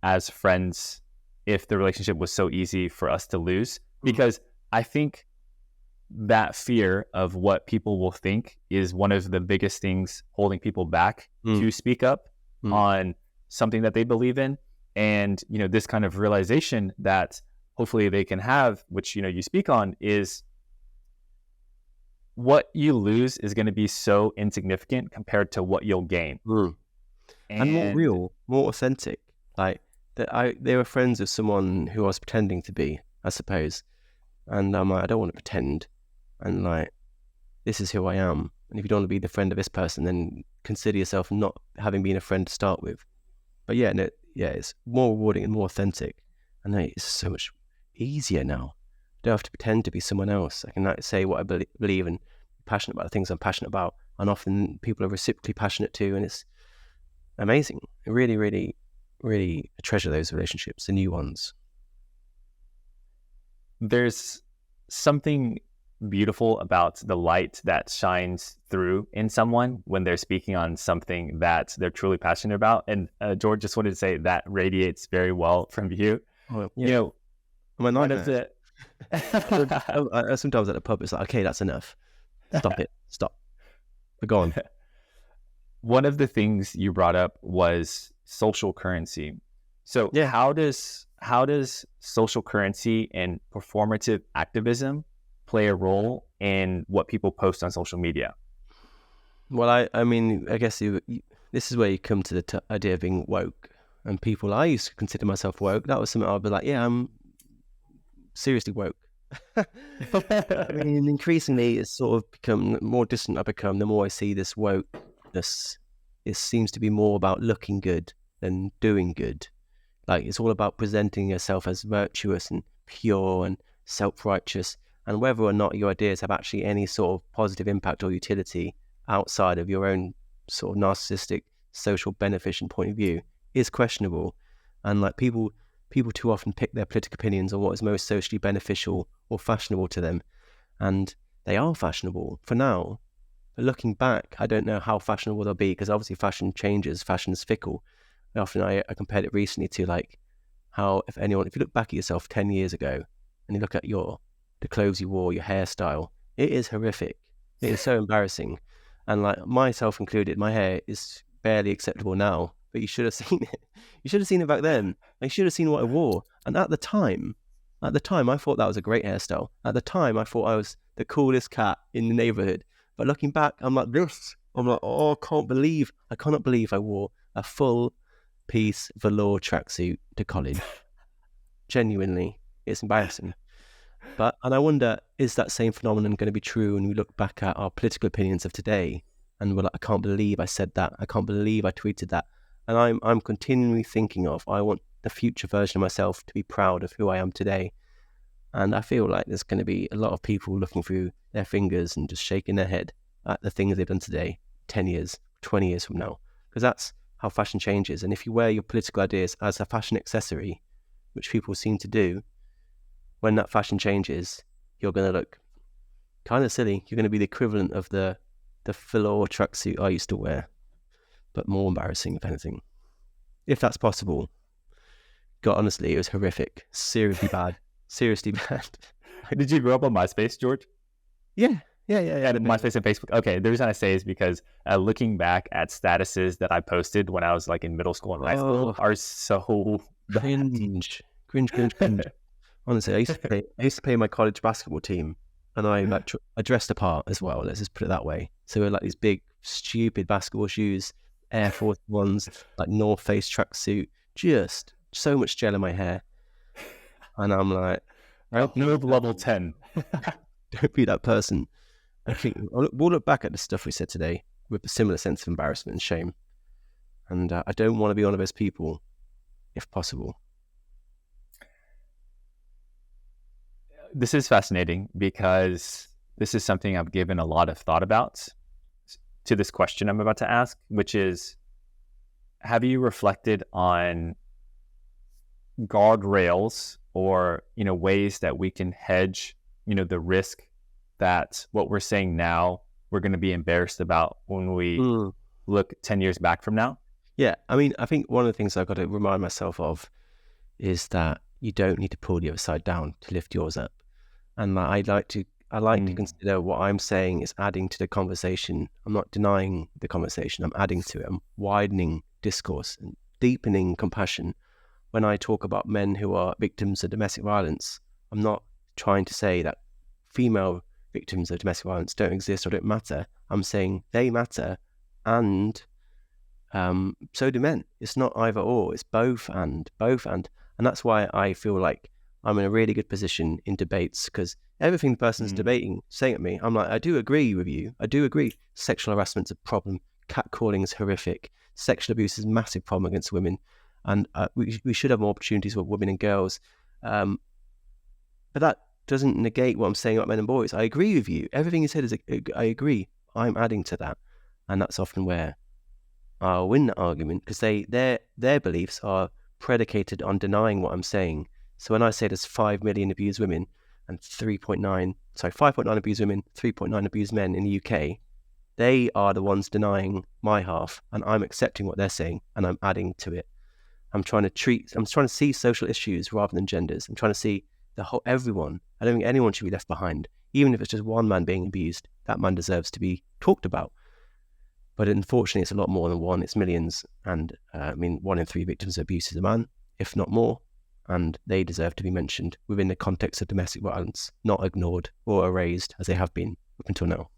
as friends if the relationship was so easy for us to lose? Because I think that fear of what people will think is one of the biggest things holding people back to speak up on something that they believe in. And, this kind of realization that hopefully they can have, which, you speak on, is what you lose is going to be so insignificant compared to what you'll gain. And more real, more authentic. Like they were friends with someone who I was pretending to be, I suppose. And I'm like, I don't want to pretend. And like, this is who I am. And if you don't want to be the friend of this person, then consider yourself not having been a friend to start with. But yeah, it's more rewarding and more authentic. And it's so much easier now. I don't have to pretend to be someone else. I can say what I believe and be passionate about the things I'm passionate about. And often people are reciprocally passionate too. And it's amazing. I really, really, really treasure those relationships, the new ones. There's something beautiful about the light that shines through in someone when they're speaking on something that they're truly passionate about. And George, just wanted to say that radiates very well from you. Oh, yeah. One of the sometimes at the pub, it's like, okay, that's enough. Stop. But go on. One of the things you brought up was social currency. So yeah, how does social currency and performative activism play a role in what people post on social media? Well, I mean, I guess this is where you come to the idea of being woke. And I used to consider myself woke. That was something I'd be like, yeah, I'm seriously woke. I mean, increasingly, it's sort of become more distant. The more I see this wokeness, it seems to be more about looking good than doing good. Like, it's all about presenting yourself as virtuous and pure and self-righteous, and whether or not your ideas have actually any sort of positive impact or utility outside of your own sort of narcissistic, social beneficent point of view is questionable. And like people too often pick their political opinions on what is most socially beneficial or fashionable to them. And they are fashionable for now. But looking back, I don't know how fashionable they'll be, because obviously fashion changes, fashion's fickle. I compared it recently to like how if you look back at yourself 10 years ago and you look at the clothes you wore, your hairstyle, it is horrific. It is so embarrassing. And like myself included, my hair is barely acceptable now, but you should have seen it. You should have seen it back then. You should have seen what I wore. And at the time, I thought that was a great hairstyle. At the time, I thought I was the coolest cat in the neighborhood. But looking back, I'm like this. I'm like, oh, I cannot believe I wore a full piece velour tracksuit to college. Genuinely, it's embarrassing. And I wonder, is that same phenomenon going to be true when we look back at our political opinions of today? And we're like, I can't believe I said that. I can't believe I tweeted that. And I'm continually thinking I want the future version of myself to be proud of who I am today. And I feel like there's going to be a lot of people looking through their fingers and just shaking their head at the things they've done today, 10 years, 20 years from now. Because that's how fashion changes. And if you wear your political ideas as a fashion accessory, which people seem to do, when that fashion changes, you're going to look kind of silly. You're going to be the equivalent of the velour tracksuit I used to wear, but more embarrassing, if anything. If that's possible. God, honestly, it was horrific. Seriously bad. Seriously bad. Did you grow up on MySpace, George? Yeah. Yeah. MySpace and Facebook. Okay, the reason I say is because looking back at statuses that I posted when I was like in middle school and high school are so cringe. Honestly, I used to play my college basketball team, and I dressed apart as well. Let's just put it that way. So we had like these big, stupid basketball shoes, Air Force Ones, like North Face tracksuit, just so much gel in my hair, and I'm like, nerd level 10. Don't be that person. I think we'll look back at the stuff we said today with a similar sense of embarrassment and shame, and I don't want to be one of those people, if possible. This is fascinating because this is something I've given a lot of thought about to this question I'm about to ask, which is, have you reflected on guardrails or, ways that we can hedge, the risk that what we're saying now, we're going to be embarrassed about when we look 10 years back from now? Yeah. I mean, I think one of the things I've got to remind myself of is that you don't need to pull the other side down to lift yours up. And I like to consider what I'm saying is adding to the conversation. I'm not denying the conversation. I'm adding to it. I'm widening discourse and deepening compassion. When I talk about men who are victims of domestic violence, I'm not trying to say that female victims of domestic violence don't exist or don't matter. I'm saying they matter, and so do men. It's not either or. It's both and. And that's why I feel like I'm in a really good position in debates, because everything the person's debating, saying at me, I'm like, I do agree with you. I do agree. Sexual harassment's a problem. Catcalling is horrific. Sexual abuse is a massive problem against women. And we should have more opportunities for women and girls. But that doesn't negate what I'm saying about men and boys. I agree with you. Everything you said is, I agree. I'm adding to that. And that's often where I'll win the argument, because their beliefs are predicated on denying what I'm saying. So when I say there's 5 million abused women and 5.9 abused women, 3.9 abused men in the UK, they are the ones denying my half, and I'm accepting what they're saying and I'm adding to it. I'm trying to see social issues rather than genders. I'm trying to see everyone. I don't think anyone should be left behind. Even if it's just one man being abused, that man deserves to be talked about. But unfortunately, it's a lot more than one. It's millions. And 1 in 3 victims of abuse is a man, if not more. And they deserve to be mentioned within the context of domestic violence, not ignored or erased as they have been up until now.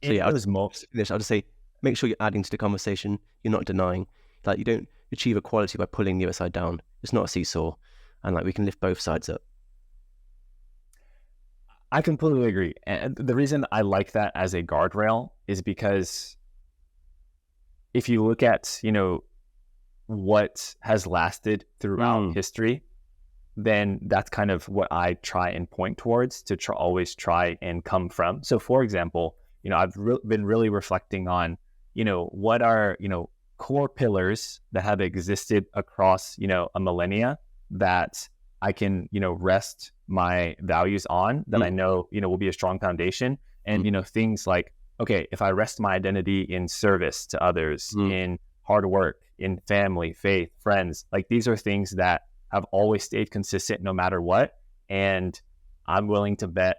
So yeah, I'll just say, make sure you're adding to the conversation. You're not denying. Like, you don't achieve equality by pulling the other side down. It's not a seesaw. And like, we can lift both sides up. I completely agree. And the reason I like that as a guardrail is because if you look at, what has lasted throughout history, then that's kind of what I try and point towards to always try and come from. So for example, I've been really reflecting on, what are, core pillars that have existed across, a millennia that I can, rest my values on, that I know, will be a strong foundation. And, things like, okay, if I rest my identity in service to others, in hard work, in family, faith, friends, like these are things that have always stayed consistent no matter what. And I'm willing to bet,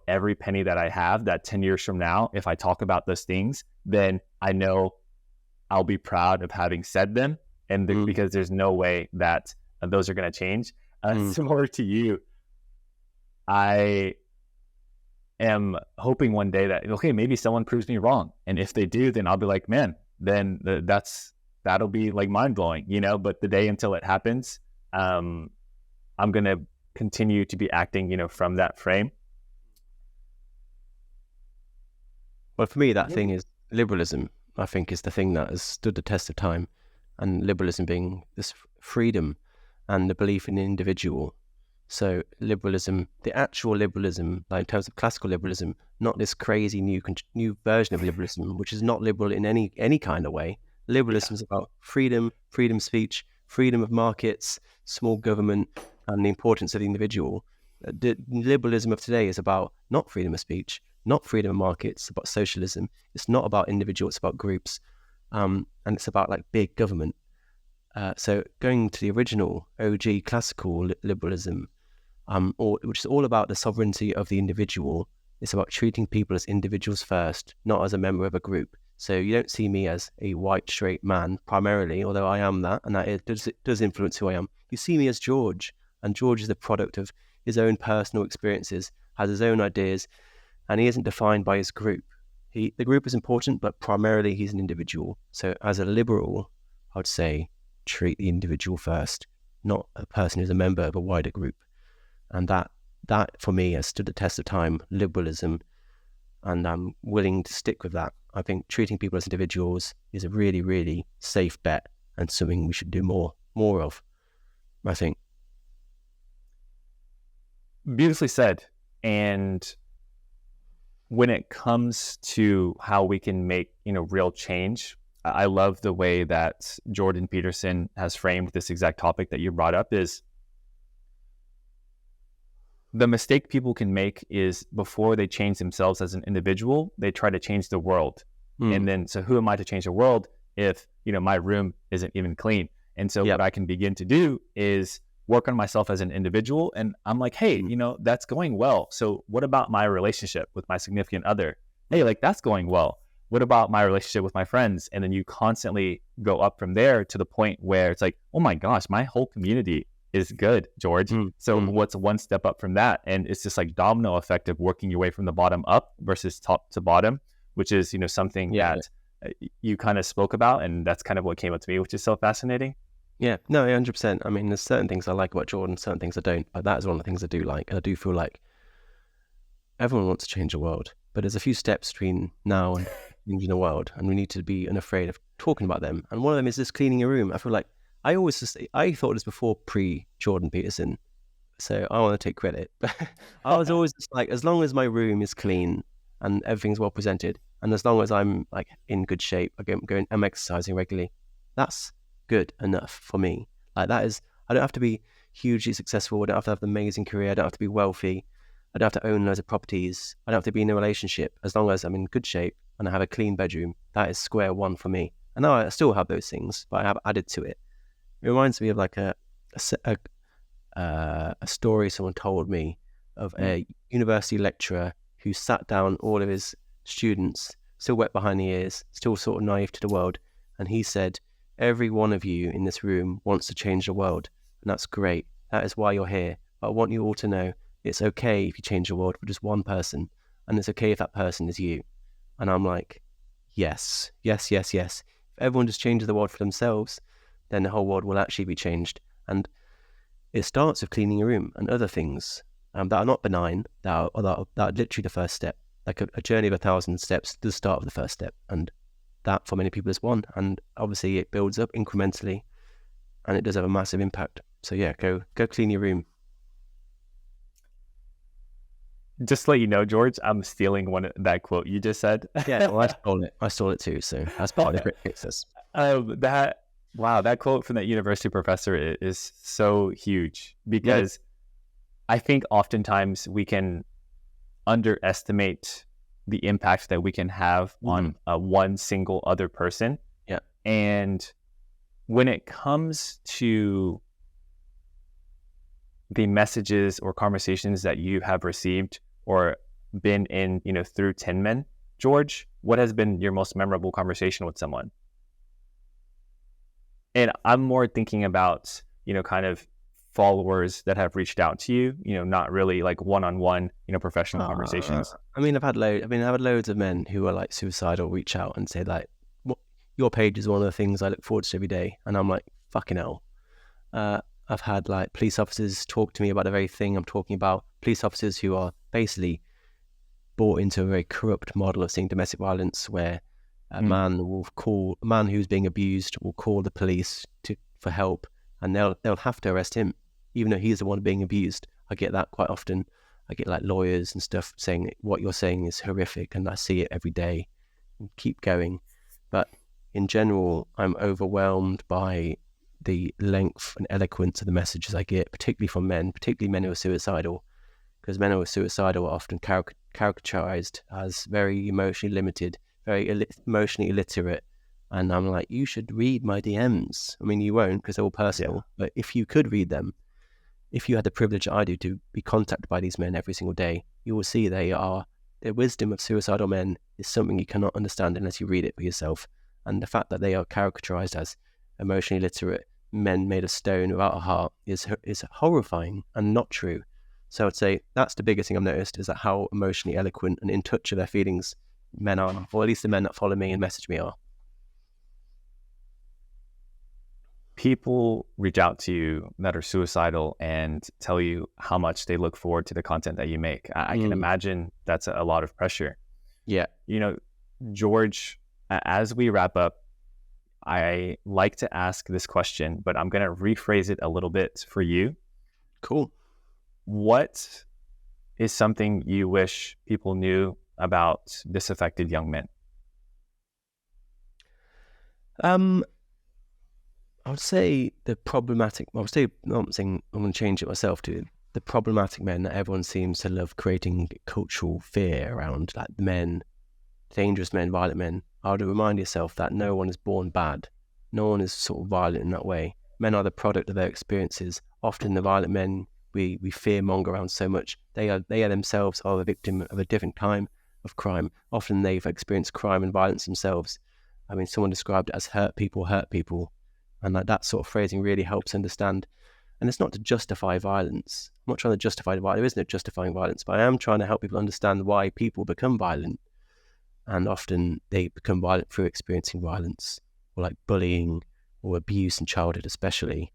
every penny that I have, that 10 years from now, if I talk about those things, then I know I'll be proud of having said them. And because there's no way that those are going to change. Similar to you, I am hoping one day that, okay, maybe someone proves me wrong. And if they do, then I'll be like, man, then that'll be like mind blowing, but the day until it happens, I'm going to continue to be acting, from that frame. Well, for me, that thing is liberalism, I think, is the thing that has stood the test of time. And liberalism being this freedom and the belief in the individual. So liberalism, the actual liberalism, like in terms of classical liberalism, not this crazy new version of liberalism, which is not liberal in any kind of way. Liberalism is about freedom of speech, freedom of markets, small government, and the importance of the individual. The liberalism of today is about not freedom of speech, not freedom of markets, it's about socialism. It's not about individuals, it's about groups. And it's about like big government. So going to the original OG classical liberalism, which is all about the sovereignty of the individual. It's about treating people as individuals first, not as a member of a group. So you don't see me as a white, straight man primarily, although I am that, and does influence who I am. You see me as George, and George is the product of his own personal experiences, has his own ideas, and he isn't defined by his group. The group is important, but primarily he's an individual. So as a liberal, I would say treat the individual first, not a person who's a member of a wider group. And that for me has stood the test of time, liberalism, and I'm willing to stick with that. I think treating people as individuals is a really, really safe bet and something we should do more of, I think. Beautifully said. And when it comes to how we can make, real change, I love the way that Jordan Peterson has framed this exact topic that you brought up. Is the mistake people can make is before they change themselves as an individual, they try to change the world. And then, so who am I to change the world if, my room isn't even clean? And so what I can begin to do is work on myself as an individual. And I'm like, hey, that's going well. So what about my relationship with my significant other? Hey, like that's going well. What about my relationship with my friends? And then you constantly go up from there to the point where it's like, oh my gosh, my whole community is good, George. So what's one step up from that? And it's just like domino effect of working your way from the bottom up versus top to bottom, which is, something that you kind of spoke about. And that's kind of what came up to me, which is so fascinating. Yeah, no, 100%. I mean, there's certain things I like about Jordan, certain things I don't. But that is one of the things I do like. And I do feel like everyone wants to change the world, but there's a few steps between now and changing the world, and we need to be unafraid of talking about them. And one of them is just cleaning your room. I feel like I thought this before pre-Jordan Peterson, so I want to take credit. But I was always just like, as long as my room is clean and everything's well presented, and as long as I'm like in good shape, I'm exercising regularly, that's good enough for me. Like that is, I don't have to be hugely successful. I don't have to have an amazing career. I don't have to be wealthy. I don't have to own loads of properties. I don't have to be in a relationship. As long as I'm in good shape and I have a clean bedroom, that is square one for me. And now I still have those things, but I have added to it. It reminds me of like a story someone told me of a university lecturer who sat down all of his students, still wet behind the ears, still sort of naive to the world. And he said, every one of you in this room wants to change the world. And that's great. That is why you're here. But I want you all to know it's okay if you change the world for just one person. And it's okay if that person is you. And I'm like, yes. If everyone just changes the world for themselves, then the whole world will actually be changed. And it starts with cleaning your room and other things that are not benign, that are literally the first step. Like a journey of 1,000 steps does start with the first step. And that for many people is one. And obviously it builds up incrementally and it does have a massive impact. So yeah, go clean your room. Just to let you know, George, I'm stealing that quote you just said. Yeah, well, I stole it too. So that's part of it. That quote from that university professor is so huge because I think oftentimes we can underestimate the impact that we can have on one single other person. Yeah. And when it comes to the messages or conversations that you have received or been in, through TheTinMen, George, what has been your most memorable conversation with someone? And I'm more thinking about, kind of followers that have reached out to you, not really like one-on-one, professional conversations. I've had loads of men who are like suicidal reach out and say like, your page is one of the things I look forward to every day. And I'm like, fucking hell. I've had like police officers talk to me about the very thing I'm talking about. Police officers who are basically bought into a very corrupt model of seeing domestic violence where a man who's being abused will call the police for help, and they'll have to arrest him, even though he's the one being abused. I get that quite often. I get like lawyers and stuff saying what you're saying is horrific, and I see it every day. Keep going. But in general, I'm overwhelmed by the length and eloquence of the messages I get, particularly from men, particularly men who are suicidal, because men who are suicidal are often caricaturized as very emotionally limited, very emotionally illiterate. And I'm like, you should read my DMs. I mean, you won't because they're all personal, but if you could read them, if you had the privilege I do to be contacted by these men every single day, you will see their wisdom of suicidal men is something you cannot understand unless you read it for yourself. And the fact that they are caricaturized as emotionally illiterate men made of stone without a heart is horrifying and not true. So I'd say that's the biggest thing I've noticed, is that how emotionally eloquent and in touch with their feelings men are, or at least the men that follow me and message me are. People reach out to you that are suicidal and tell you how much they look forward to the content that you make. I can imagine that's a lot of pressure. Yeah. George, as we wrap up, I like to ask this question, but I'm going to rephrase it a little bit for you. Cool. What is something you wish people knew about disaffected young men? I would say I'm not saying I'm going to change it myself to the problematic men that everyone seems to love creating cultural fear around, like the men, dangerous men, violent men. I would remind yourself that no one is born bad. No one is sort of violent in that way. Men are the product of their experiences. Often the violent men we fear monger around so much, they are themselves are the victim of a different kind of crime. Often they've experienced crime and violence themselves. I mean, someone described it as hurt people. And that sort of phrasing really helps understand. And it's not to justify violence. I'm not trying to justify the violence. There is no justifying violence, but I am trying to help people understand why people become violent. And often they become violent through experiencing violence, or like bullying or abuse in childhood especially.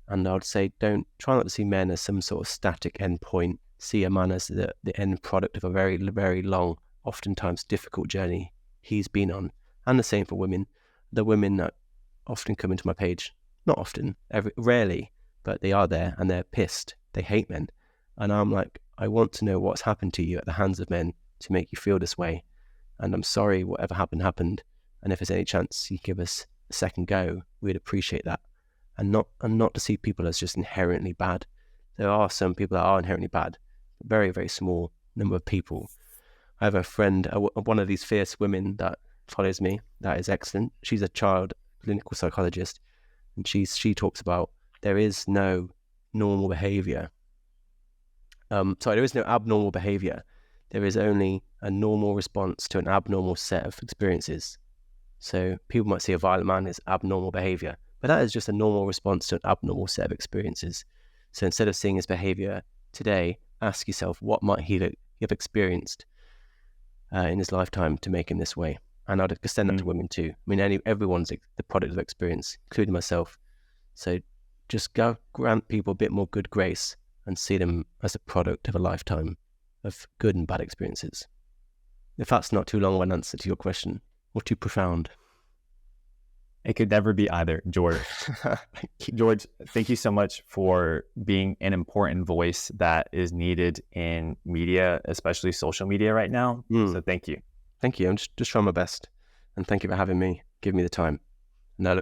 And I would say try not to see men as some sort of static end point. See a man as the end product of a very, very long, oftentimes difficult journey he's been on. And the same for women. The women that often come into my page, not often, rarely, but they are there and they're pissed. They hate men. And I'm like, I want to know what's happened to you at the hands of men to make you feel this way. And I'm sorry, whatever happened. And if there's any chance you give us a second go, we'd appreciate that. And not to see people as just inherently bad. There are some people that are inherently bad, very, very small number of people. I have a friend, one of these fierce women that follows me, that is excellent. She's a child clinical psychologist, and she talks about there is no normal behavior. There is no abnormal behavior. There is only a normal response to an abnormal set of experiences. So people might see a violent man as abnormal behavior, but that is just a normal response to an abnormal set of experiences. So instead of seeing his behavior today, ask yourself, what might he have experienced in his lifetime to make him this way? And I'd extend that to women too. I mean, everyone's the product of experience, including myself. So just grant people a bit more good grace and see them as a product of a lifetime of good and bad experiences. If that's not too long of an answer to your question, or too profound. It could never be either, George. George, thank you so much for being an important voice that is needed in media, especially social media right now. So thank you. Thank you. I'm just trying my best. And thank you for having me. Give me the time.